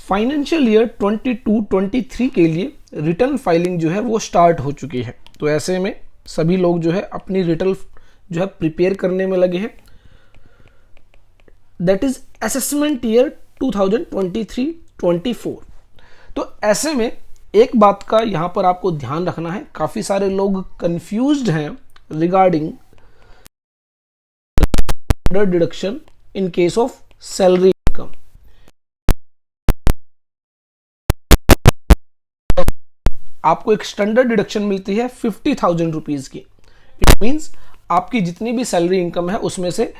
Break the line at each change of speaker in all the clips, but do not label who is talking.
Financial year 22-23 के लिए return filing जो है वो स्टार्ट हो चुकी है। तो ऐसे में सभी लोग जो है अपनी रिटर्न जो है प्रिपेयर करने में लगे हैं। That is assessment year 2023-24। तो ऐसे में एक बात का यहां पर आपको ध्यान रखना है, काफी सारे लोग कंफ्यूज्ड हैं regarding deduction in case of salary income. आपको एक स्टैंडर्ड डिडक्शन मिलती है 50,000 रुपीज की। इट मींस आपकी जितनी भी सैलरी इनकम है उसमें से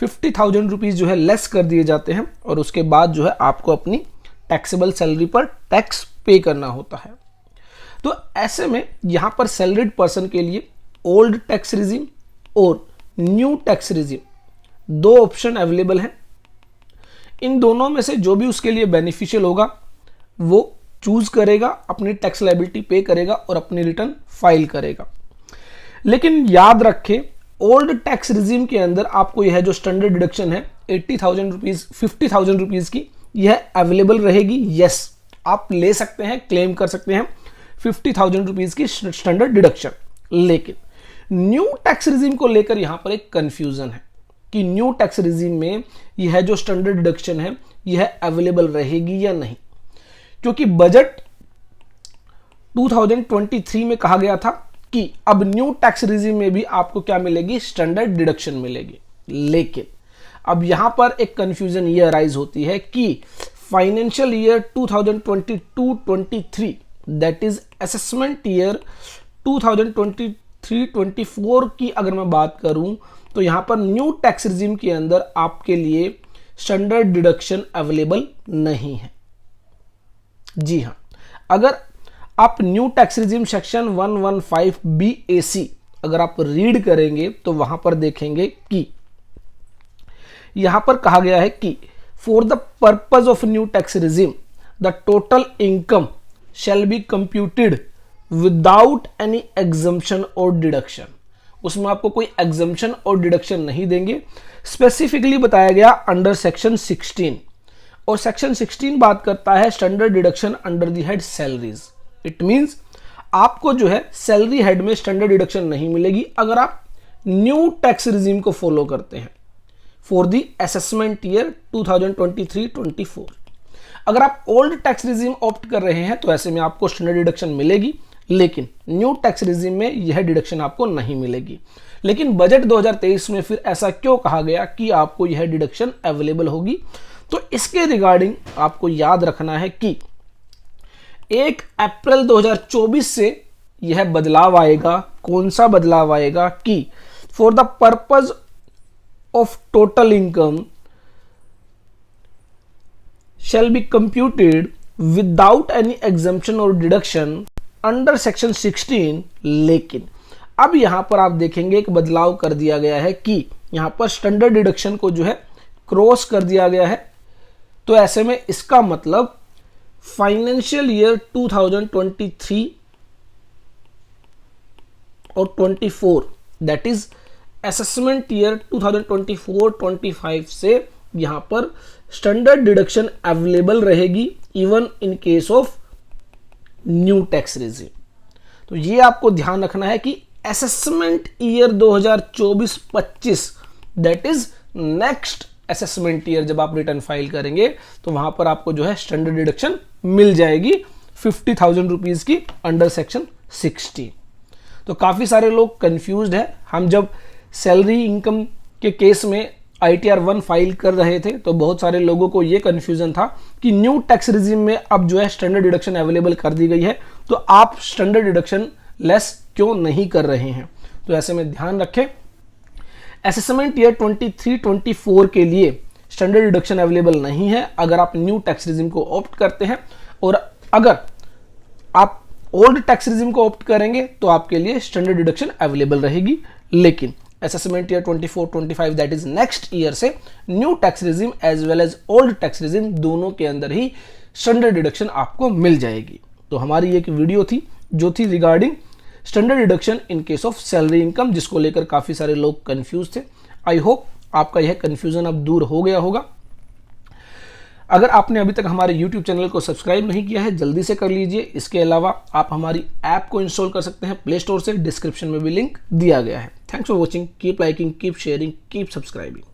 50,000 रुपीज जो है लेस कर दिए जाते हैं और उसके बाद जो है आपको अपनी टैक्सेबल सैलरी पर टैक्स पे करना होता है। तो ऐसे में यहां पर सैलरीड पर्सन के लिए ओल्ड टैक्स रिजीम और न्यू टैक्स रिजीम दो ऑप्शन अवेलेबल हैं। इन दोनों में से जो भी उसके लिए बेनिफिशियल होगा वो चूज करेगा, अपनी टैक्स लायबिलिटी पे करेगा और अपनी रिटर्न फाइल करेगा। लेकिन याद रखें, ओल्ड टैक्स रिजीम के अंदर आपको यह जो स्टैंडर्ड डिडक्शन है 80,000 रुपीज 50,000 रुपीज की, यह अवेलेबल रहेगी। यस, आप ले सकते हैं, क्लेम कर सकते हैं 50,000 रुपीज की स्टैंडर्ड डिडक्शन। लेकिन न्यू टैक्स रिजीम को लेकर यहां पर एक कंफ्यूजन है कि न्यू टैक्स रिजीम में यह जो स्टैंडर्ड डिडक्शन है यह अवेलेबल रहेगी या नहीं, क्योंकि बजट 2023 में कहा गया था कि अब न्यू टैक्स रिजीम में भी आपको क्या मिलेगी, स्टैंडर्ड डिडक्शन मिलेगी। लेकिन अब यहां पर एक कंफ्यूजन ये अराइज होती है कि financial year 2022-23 that is assessment year 2023-24 की अगर मैं बात करूं तो यहां पर न्यू टैक्स रिजीम के अंदर आपके लिए स्टैंडर्ड डिडक्शन अवेलेबल नहीं है। जी हां, अगर आप new tax regime section 115 BAC अगर आप रीड करेंगे तो वहां पर देखेंगे कि यहां पर कहा गया है कि for the purpose of new tax regime the total income shall be computed without any exemption और डिडक्शन। उसमें आपको कोई एग्जम्पशन और डिडक्शन नहीं देंगे। स्पेसिफिकली बताया गया अंडर सेक्शन 16, और सेक्शन 16 बात करता है standard deduction under the head salaries. It means आपको जो है सैलरी हेड में स्टैंडर्ड डिडक्शन नहीं मिलेगी अगर आप न्यू टैक्स रिजीम को फॉलो करते हैं फॉर द असेसमेंट ईयर 2023-24। अगर आप ओल्ड टैक्स रिजीम ऑप्ट कर रहे हैं तो ऐसे में आपको स्टैंडर्ड डिडक्शन मिलेगी, लेकिन न्यू टैक्स रिजीम में यह डिडक्शन आपको नहीं मिलेगी। लेकिन बजट 2023 में फिर ऐसा क्यों कहा गया कि आपको यह डिडक्शन अवेलेबल होगी? तो इसके रिगार्डिंग आपको याद रखना है कि 1 अप्रैल 2024 से यह बदलाव आएगा। कौन सा बदलाव आएगा कि for the purpose of total income shall be computed without any exemption or deduction under section 16। लेकिन अब यहां पर आप देखेंगे एक बदलाव कर दिया गया है कि यहां पर स्टैंडर्ड डिडक्शन को जो है क्रॉस कर दिया गया है। तो ऐसे में इसका मतलब फाइनेंशियल ईयर 2023 और 24 दैट इज असेसमेंट ईयर 2024-25 से यहां पर स्टैंडर्ड डिडक्शन अवेलेबल रहेगी even in case of new tax regime. तो ये आपको ध्यान रखना है कि assessment year 2024-25 that is next assessment year जब आप रिटर्न फाइल करेंगे तो वहां पर आपको जो है स्टैंडर्ड डिडक्शन मिल जाएगी 50,000 रुपीज की अंडर सेक्शन 16। तो काफी सारे लोग कंफ्यूज्ड है। हम जब सैलरी इनकम के केस में ITR 1 फाइल कर रहे थे तो बहुत सारे लोगों को यह कंफ्यूजन था कि न्यू टैक्स रिजीम में अब जो है स्टैंडर्ड डिडक्शन अवेलेबल कर दी गई है तो आप स्टैंडर्ड डिडक्शन लेस क्यों नहीं कर रहे हैं। तो ऐसे में ध्यान रखें, असेसमेंट ईयर 23-24 के लिए स्टैंडर्ड डिडक्शन अवेलेबल नहीं है अगर आप न्यू टैक्स रिजीम को ऑप्ट करते हैं, और अगर आप ओल्ड टैक्स रिजीम को ऑप्ट करेंगे तो आपके लिए स्टैंडर्ड डिडक्शन अवेलेबल रहेगी। लेकिन assessment year 24-25 that is next year से new tax regime as well as old tax regime दोनों के अंदर ही स्टैंडर्ड डिडक्शन आपको मिल जाएगी। तो हमारी एक वीडियो थी जो थी regarding standard deduction in case of salary income, जिसको लेकर काफी सारे लोग कंफ्यूज थे। आई होप आपका यह कंफ्यूजन अब दूर हो गया होगा। अगर आपने अभी तक हमारे YouTube चैनल को सब्सक्राइब नहीं किया है, जल्दी से कर लीजिए। इसके अलावा आप हमारी ऐप को इंस्टॉल कर सकते हैं प्ले स्टोर से, डिस्क्रिप्शन में भी लिंक दिया गया है। Thanks for watching, keep liking, keep sharing, keep subscribing.